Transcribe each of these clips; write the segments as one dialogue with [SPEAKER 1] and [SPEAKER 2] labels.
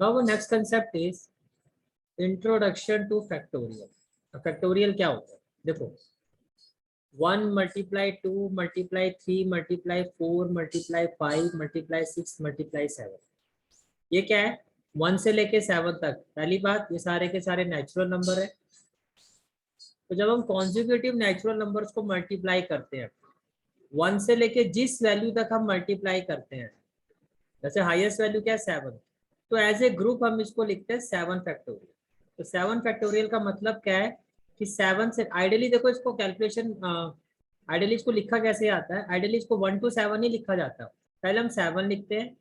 [SPEAKER 1] Now next concept is introduction two factorial. Factorial क्या होता है? देखो 1 multiply 2 multiply 3 multiply 4 multiply 5 multiply 6 multiply 7, ये क्या है? 1 से लेके 7 तक। पहली बात, ये सारे के सारे नेचुरल नंबर है। तो जब हम कॉन्जिक्यूटिव नेचुरल नंबर्स को मल्टीप्लाई करते हैं 1 से लेके जिस वैल्यू तक हम मल्टीप्लाई करते हैं, जैसे हाईएस्ट वैल्यू क्या है 7, तो एज ए ग्रुप हम इसको लिखते हैं 7 फैक्टोरियल। तो 7 फैक्टोरियल का मतलब क्या है कि 7 से आइडियली देखो इसको कैलकुलेशन, आइडियली इसको लिखा कैसे आता है? आइडियली इसको 1 to 7 ही लिखा जाता है। पहले हम 7 लिखते हैं,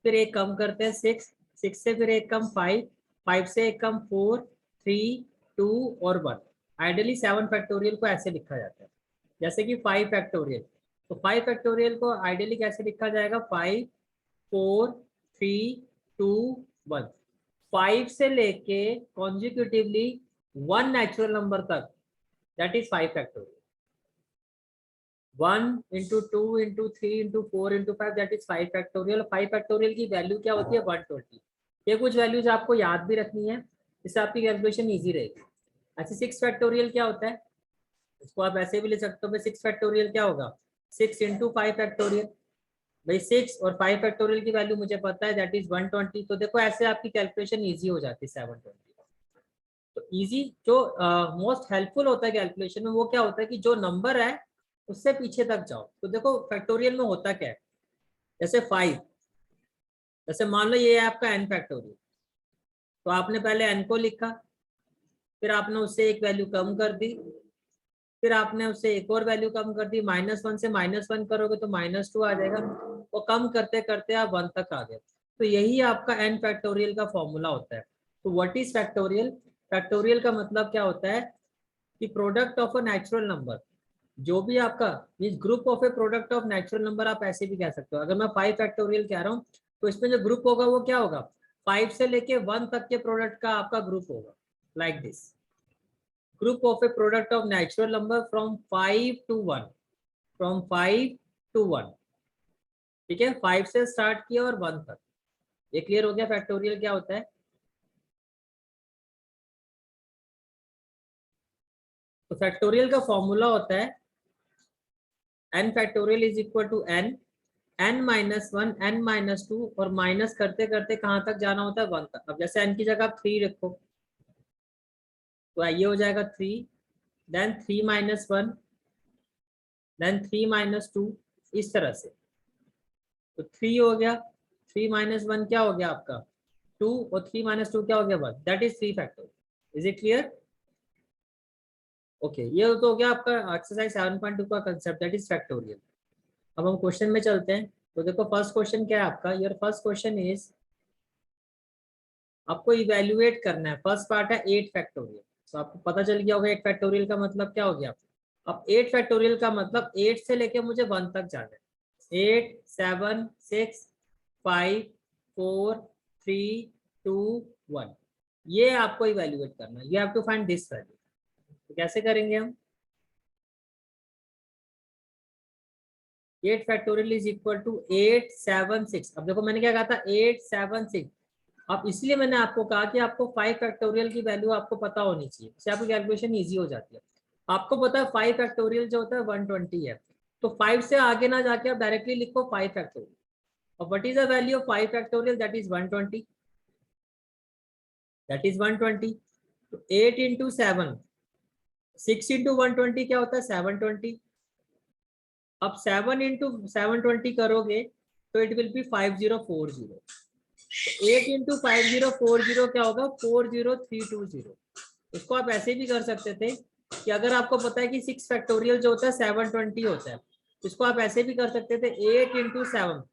[SPEAKER 1] फिर एक कम करते हैं 6, 6 से फिर एक कम 5, 5 से एक कम 4, 3, 2 और 1। आइडियली 7 फैक्टोरियल को ऐसे लिखा जाता है। जैसे कि 5 फैक्टोरियल, तो 5 फैक्टोरियल को आइडियली कैसे लिखा जाएगा? 5 4 3 2 1। 5 से लेके कॉन्जिक्यूटिवली 1 नेचुरल नंबर तक, that is 5 factorial. 1 into 2 into 3 into 4 into 5, that is 5 factorial. 5 factorial की वैल्यू क्या होती है? 120। ये कुछ वैल्यूज आपको याद भी रखनी है, इससे आपकी कैलकुलेशन इजी रहेगी। अच्छा 6 फैक्टोरियल क्या होता है? इसको आप ऐसे भी ले सकते हो, 6 फैक्टोरियल क्या होगा? 6 into 5 फैक्टोरियल। भाई 6 और 5 फैक्टोरियल की वैल्यू मुझे पता है, दैट इज 120। तो देखो ऐसे आपकी कैलकुलेशन इजी हो जाती है 720। तो इजी जो मोस्ट हेल्पफुल होता है कैलकुलेशन में, वो क्या होता है कि जो नंबर है उससे पीछे तक जाओ। तो देखो फैक्टोरियल में होता क्या है, जैसे 5, जैसे मान लो ये है आपका n फैक्टोरियल, तो आपने पहले n को लिखा, फिर आपने उससे एक वैल्यू कम कर दी, फिर आपने उससे एक और वैल्यू कम कर दी, -1 से -1 करोगे तो -2 आ जाएगा, वो कम करते करते आप 1 तक आ गए। तो यही आपका n फैक्टोरियल का फॉर्मूला होता है। तो व्हाट इज फैक्टोरियल? फैक्टोरियल का मतलब क्या होता है कि product of a natural number, जो भी आपका इस group of A product of natural number, आप ऐसे भी कह सकते हो। अगर मैं 5 फैक्टोरियल कह रहा हूँ तो इसमें जो ग्रुप होगा वो क्या होगा? 5 से लेके 1 तक के प्रोडक्ट का आपका ग्रुप होगा, like this. Group of a product of natural number from 5 to 1, from 5 to 1। ठीक है, 5 से स्टार्ट किया और 1 तक। ये क्लियर हो गया फैक्टोरियल क्या होता है? तो फैक्टोरियल का फॉर्मूला होता है n factorial is equal to n, n-1, n-2, और माइनस करते करते कहाँ तक जाना होता है? 1 तक। अब जैसे n की जगह आप 3 रखो तो ये हो जाएगा 3, देन 3-1, देन 3-2, इस तरह से। तो 3 हो गया, 3-1 क्या हो गया आपका? 2, और 3-2 क्या हो गया? 1। That is 3 factorial. Is it clear? Okay, ये तो हो गया आपका एक्सरसाइज 7.2 का कंसेप्ट, दैट इज फैक्टोरियल। अब हम क्वेश्चन में चलते हैं। तो देखो फर्स्ट क्वेश्चन क्या है आपका? योर फर्स्ट क्वेश्चन इज, आपको इवेल्युएट करना है। फर्स्ट पार्ट है 8 फैक्टोरियल। तो आपको पता चल गया होगा 8 फैक्टोरियल का मतलब क्या हो गया। अब 8 फैक्टोरियल का मतलब 8 से लेके मुझे 1 तक जाना है। 8 7 6 5 4 3 2 1, ये आपको इवेल्युएट करना है। You have to find this value. तो कैसे करेंगे हम? 8 फैक्टोरियल इज इक्वल टू 8 7 6। अब देखो मैंने क्या कहा था? 8 7 6। अब इसलिए मैंने आपको कहा कि आपको 5 फैक्टोरियल की वैल्यू आपको पता होनी चाहिए, इससे आपकी कैलकुलेशन इजी हो जाती है। आपको पता है 5 फैक्टोरियल जो होता है 120 है, तो 5 से आगे ना जाके आप डायरेक्टली लिखो 5 फैक्टोरियल। और what is the value of 5 factorial? That is 120, that is 120। तो 8 इंटू 7, 6 इंटू 120 क्या होता है? 720। अब 7 इंटू 720 करोगे तो इट विल बी 5040। 8 इंटू 5040 क्या होगा? 40320। इसको आप ऐसे भी कर सकते थे कि अगर आपको पता है कि 6 फैक्टोरियल जो होता है 720 होता है, इसको आप ऐसे भी कर सकते थे 8 इंटू 7,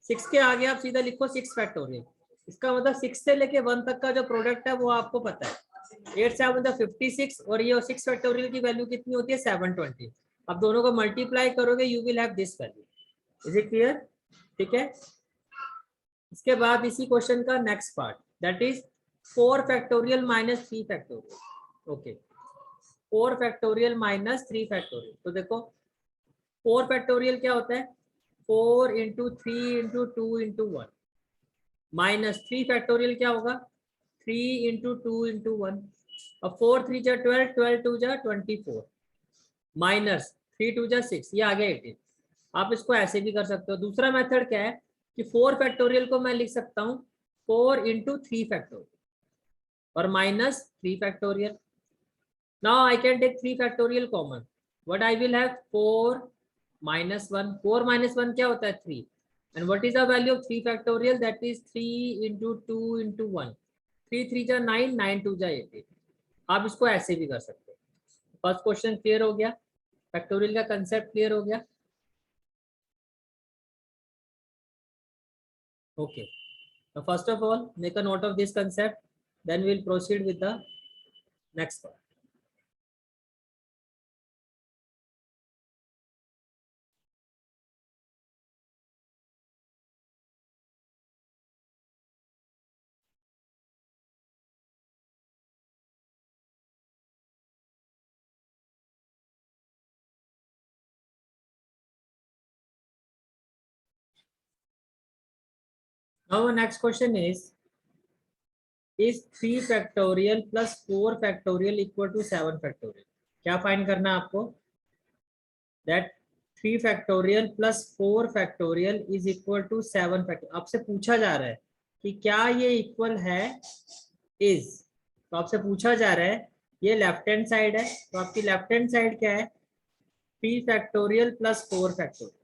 [SPEAKER 1] 6 के आगे आप सीधा लिखो 6 फैक्टोरियल। इसका मतलब 6 से लेके 1 तक का जो प्रोडक्ट है वो आपको पता है। 8 7 56, और ये 6 फैक्टोरियल की वैल्यू कितनी होती है? 720। अब दोनों को मल्टीप्लाई करोगे you will have this value. Is it clear? ठीक है, इसके बाद इसी क्वेश्चन का next part, that is 4 factorial minus 3 factorial. Okay, 4 factorial minus 3 factorial. तो देखो 4 फैक्टोरियल क्या होता है? 4 into 3 into 2 into 1। Minus 3 factorial क्या होगा 3 इंटू 2 इंटू 1 और 4 3 जा 12 12 2 जा 24 माइनस 3 2 जा 6 ये आ गया 18। आप इसको ऐसे भी कर सकते हो। दूसरा मेथड क्या है कि 4 फैक्टोरियल को मैं लिख सकता हूँ 4 इंटू 3 फैक्टोरियल और minus 3 factorial. Now I can take 3 factorial common. What I will have 4 minus 1. 4 minus 1 क्या होता है 3. And what is the value of 3 factorial? That is 3 into 2 into 1. 3 3 जा 9 9 2 जा 18. आप इसको ऐसे भी कर सकते हो। फर्स्ट क्वेश्चन क्लियर हो गया, फैक्टोरियल का कंसेप्ट क्लियर हो गया। Okay. Now first of all, make a note of this concept. Then we'll proceed with the next part. Now the next question is 3 factorial plus 4 factorial equal to 7 factorial? क्या find करना है आपको? That 3 factorial plus 4 factorial is equal to 7 factorial. आपसे पूछा जा रहा है कि क्या ये इक्वल है is, तो आपसे पूछा जा रहा है ये लेफ्ट हैंड साइड है, तो आपकी लेफ्ट हैंड साइड क्या है 3 फैक्टोरियल प्लस 4 फैक्टोरियल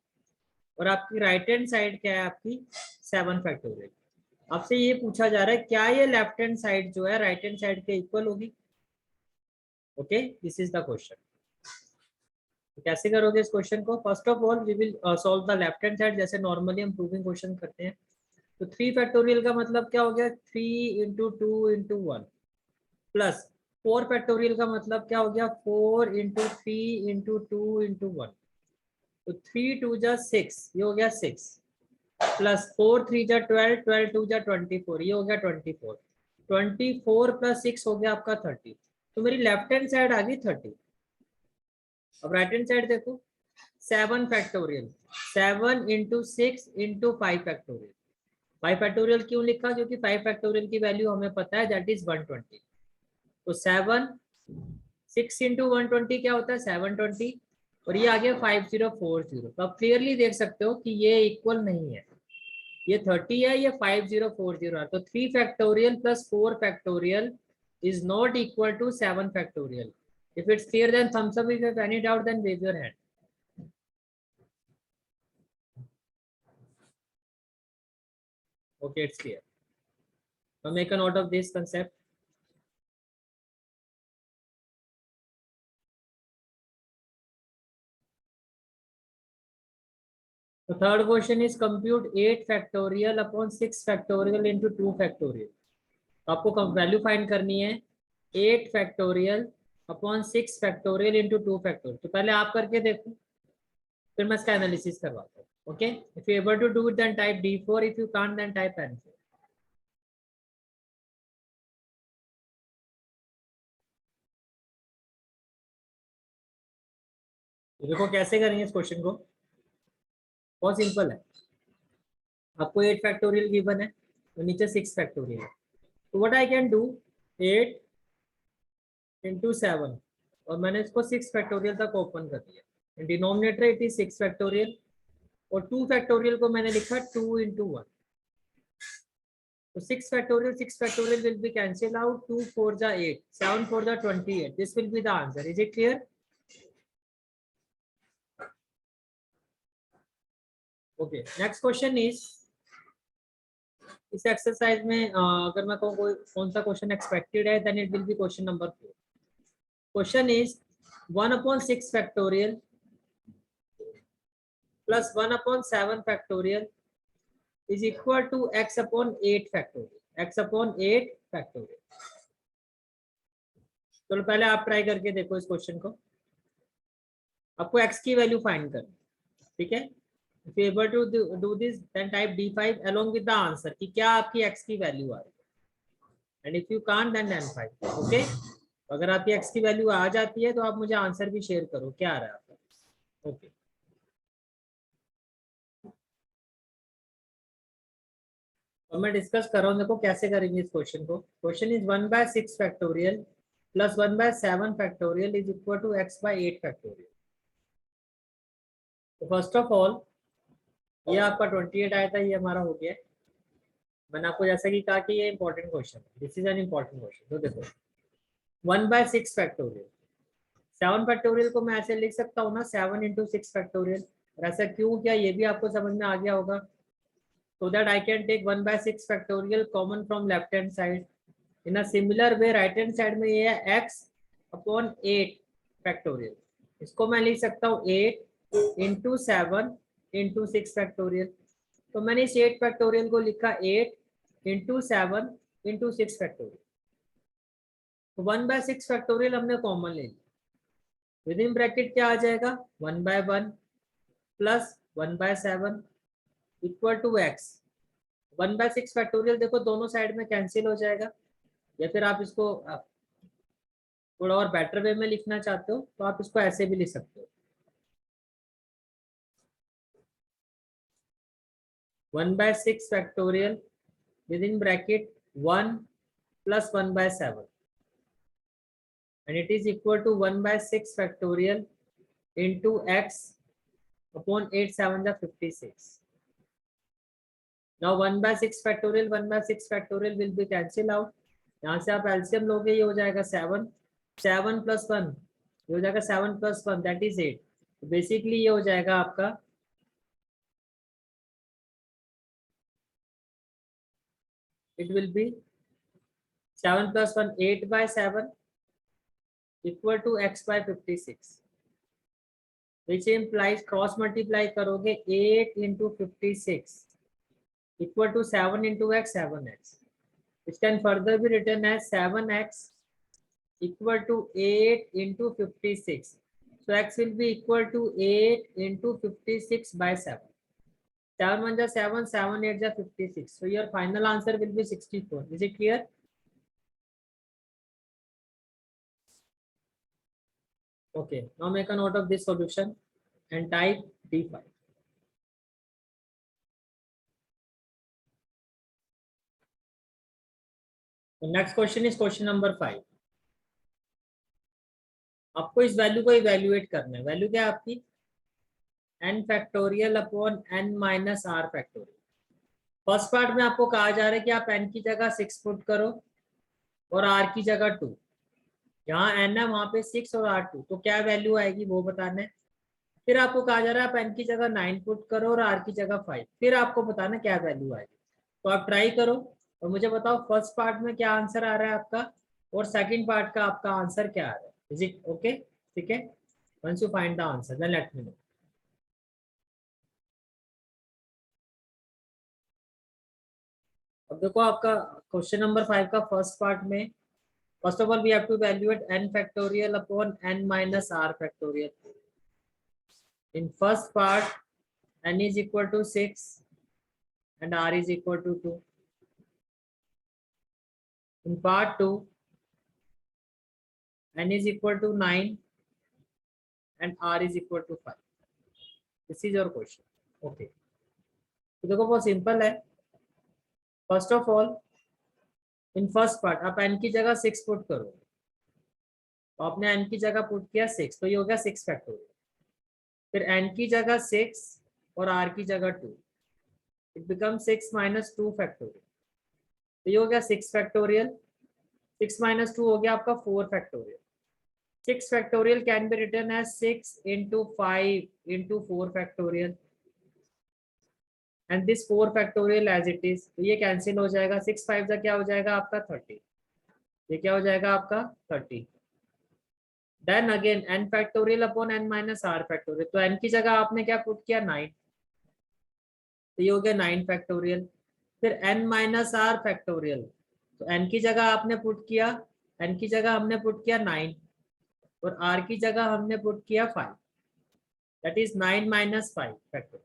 [SPEAKER 1] और आपकी राइट हैंड साइड क्या है आपकी 7 फैक्टोरियल। आपसे ये पूछा जा रहा है क्या ये लेफ्ट हैंड साइड जो है राइट हैंड साइड के इक्वल होगी। Okay, this is the question. कैसे करोगे इस क्वेश्चन को? First of all we will solve the left hand side जैसे नॉर्मली हम प्रूविंग क्वेश्चन करते हैं। तो 3 फैक्टोरियल का मतलब क्या हो गया 3 इंटू 2 इंटू 1 प्लस 4 फैक्टोरियल का मतलब क्या हो गया 4 इंटू 3 इंटू 2 इंटू 1। तो 3 2 जा 6 ये हो गया 6 प्लस 4 3 जा 12 12 2 जा 24 ये हो गया 24 24 प्लस 6 हो गया आपका 30। तो मेरी लेफ्ट हैंड साइड आ गई 30। अब राइट हैंड साइड देखो 7 factorial 7 into 6 into 5 factorial. 5 factorial क्यों लिखा? क्योंकि 5 फैक्टोरियल की वैल्यू हमें पता है दैट इज 120। तो 7 6 इंटू 120 क्या होता है 720 और ये आ गया 5040। तो आप क्लियरली देख सकते हो कि ये इक्वल नहीं है, ये 30 है ये 5040 है। तो 3 factorial plus 4 factorial is not equal to 7 factorial. If it's clear then thumbs up. If you have any doubt then raise your hand. Okay, it's clear. Now make a note of this concept. The third question is compute 8 factorial upon 6 factorial into 2 factorial. तो आपको value find करनी है 8 factorial upon 6 factorial into 2 factorial. तो पहले आप करके देखो फिर मैं इसका एनालिसिस करवाता हूँ। Okay, if you able to do it then type D4, if you can't then type N4। तो देखो कैसे करेंगे इस क्वेश्चन को, बहुत सिंपल है। आपको 8 फैक्टोरियल गिवन है तो नीचे 6 फैक्टोरियल है। तो what I can do 8 into 7 और मैंने इसको 6 फैक्टोरियल तक ओपन कर दिया। डिनोमिनेटर इट इज 6 फैक्टोरियल और 2 फैक्टोरियल को मैंने लिखा 2 इंटू 1। तो 6 factorial will be cancelled out। 2 4 जा 8 7 4 जा 28। This will be the answer. Is it clear? Okay. Next question is इस एक्सरसाइज में अगर मैं कहूँ कौन सा क्वेश्चन एक्सपेक्टेड है then it will be question number 4। Question is 1/6 factorial plus 1/7 factorial is equal to x/8 factorial. x/8 factorial. चलो पहले आप ट्राई करके देखो इस क्वेश्चन को। आपको x की वैल्यू फाइंड करनी, ठीक है। If you able to do this then type D5 along with the answer कि क्या आपकी x की वैल्यू आ रही है and if you can't then N5। Okay, अगर आपकी x की वैल्यू आ जाती है तो आप मुझे आंसर भी शेयर करो क्या आ रहा है आपका। ओके, तो मैं डिस्कस कर रहा हूँ, देखो कैसे करेंगे इस क्वेश्चन को। Question is 1/6 factorial plus 1/7 factorial is equal to x/8 factorial. तो फर्स्ट ऑफ ऑल ये आपका 28 आया था, ये हमारा हो गया। मैंने आपको जैसा कि कहा कि ये इंपॉर्टेंट क्वेश्चन है, this is an important question. तो देखो 1/6 फैक्टोरियल, 7 फैक्टोरियल को मैं ऐसे लिख सकता हूँ ना, 7 इंटू 6 फैक्टोरियल। और ऐसा क्यों किया ये भी आपको समझ में आ गया होगा। So that I can take 1/6 factorial common from left hand side. In a similar way right hand side में ये है x upon 8 factorial. इसको मैं लिख सकता हूँ 8 into 7 into 6 factorial. तो मैंने इस 8 factorial को लिखा 8 into 7 into 6 factorial. तो 1/6 factorial हमने कॉमन ले लिया। विद इन ब्रैकेट क्या आ जाएगा 1/1 plus 1/7 equal to x। 1/6 factorial देखो दोनों साइड में कैंसिल हो जाएगा, या फिर आप इसको थोड़ा और बेटर वे में लिखना चाहते हो तो आप इसको ऐसे भी लिख सकते हो। 1/6 factorial within bracket 1 plus 1/7 and it is equal to 1/6 factorial into x upon 8 7 56। Now 1/6 factorial 1/6 factorial will be cancel out. यहाँ से आप एलसीएम लोगे, ये हो जाएगा 7 7 प्लस 1, ये हो जाएगा 7 प्लस 1 दैट इज 8। तो बेसिकली ये हो जाएगा आपका it will be 7 plus 1 8/7 equal to x/56, which implies cross multiply करोगे 8 into 56 equal to 7 into x 7x, which can further be written as 7x equal to 8 into 56. So x will be equal to 8 into 56 by 7. 7 1 ja 7, 7 8 ja 56. So your final answer will be 64. Is it clear? Okay. Now make a note of this solution and type D5. The next question is question number 5. आपको इस value को evaluate करना है। Value क्या है आपकी n factorial upon n minus r factorial. First part में आपको कहा जा रहा है कि आप n की जगह 6 पुट करो और r की जगह 2। यहाँ n है वहां पे 6 और r 2, तो क्या वैल्यू आएगी वो बताना है। फिर आपको कहा जा रहा है आप n की जगह 9 पुट करो और r की जगह 5, फिर आपको बताना क्या वैल्यू आएगी। तो आप ट्राई करो और मुझे बताओ फर्स्ट पार्ट में क्या आंसर आ रहा है आपका और सेकंड पार्ट का आपका आंसर क्या आ रहा है। Is it okay? ठीक है, once you find the answer then let me know. अब देखो आपका क्वेश्चन नंबर 5 का फर्स्ट पार्ट में first of all we have to evaluate n factorial upon n minus r factorial. In first part n is equal to 6 and r is equal to 2. In part 2 n is equal to 9 and r is equal to 5. This is your question. Okay. तो देखो बहुत simple है। First of all in first part आप n की जगह 6 put करो, तो आपने n की जगह पुट किया 6, तो ये हो गया 6 फैक्टोरियल। फिर n की जगह 6 और r की जगह 2, इट बिकम 6 माइनस 2 फैक्टोरियल। तो ये हो गया 6 फैक्टोरियल, 6 माइनस 2 हो गया आपका 4 factorial. 6 factorial can be written as 6 into 5 into 4 factorial and this 4 factorial as it is. तो ये कैंसिल हो जाएगा, 6 5 का क्या हो जाएगा आपका 30, ये क्या हो जाएगा आपका 30। Then again n factorial upon n minus r factorial, तो n की जगह आपने क्या पुट किया 9, तो ये हो गया 9 फैक्टोरियल। फिर n माइनस r फैक्टोरियल, तो n की जगह आपने पुट किया, n की जगह हमने पुट किया 9 और r की जगह हमने पुट किया 5, दैट इज 9 माइनस 5 फैक्टोरियल।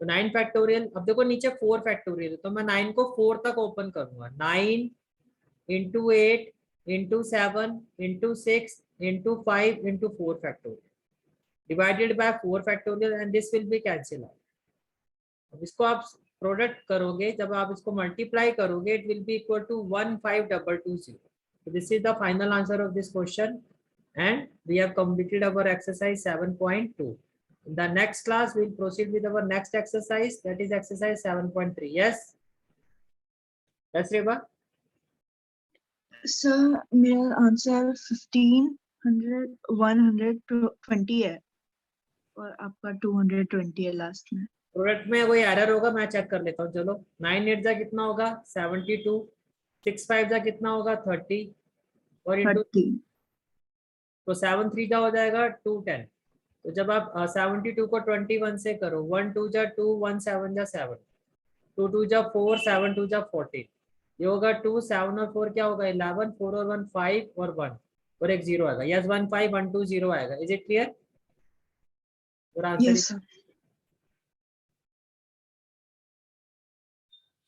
[SPEAKER 1] तो 9 फैक्टोरियल। अब देखो नीचे 4 फैक्टोरियल, तो मैं 9 को 4 तक ओपन करूंगा, 9 into 8 into 7 into 6 into 5 into 4 factorial divided by 4 factorial and this will be cancel out. अब इसको आप प्रोडक्ट करोगे, जब आप इसको मल्टीप्लाई करोगे, it will be equal to 15220. This is the final answer of this question and we have completed our exercise 7.2. In the next class we will proceed with our next exercise, that is exercise 7.3. yes Reba?
[SPEAKER 2] Sir मेरा answer 120 है और आपका 220 है last में.
[SPEAKER 1] Product में कोई error होगा, मैं चेक कर लेता हूँ. चलो 9 8 जा कितना होगा 72, 6 5 जा कितना होगा 30 और इंटू
[SPEAKER 2] 30.
[SPEAKER 1] तो 7 3 जा हो जाएगा 210. तो जब आप 72 को 21 से करो, 1 2 जा 2, 1 7 जा 7, 2 2 जा 4, 7 2 जा 14. ये होगा 2 7 और 4 क्या होगा 11, 4 और 1 5 और 1 और एक 0 आएगा. यस 1 5 1 2 0 आएगा. Is it clear? Your answer
[SPEAKER 2] Yes
[SPEAKER 1] is.
[SPEAKER 2] sir.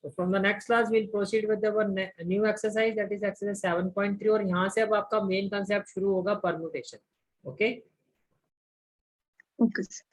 [SPEAKER 1] So from the next class we'll proceed with our new exercise, that is exercise 7.3. और यहाँ से अब आपका मेन कंसेप्ट शुरू होगा, परम्यूटेशन. Okay
[SPEAKER 2] Okay sir.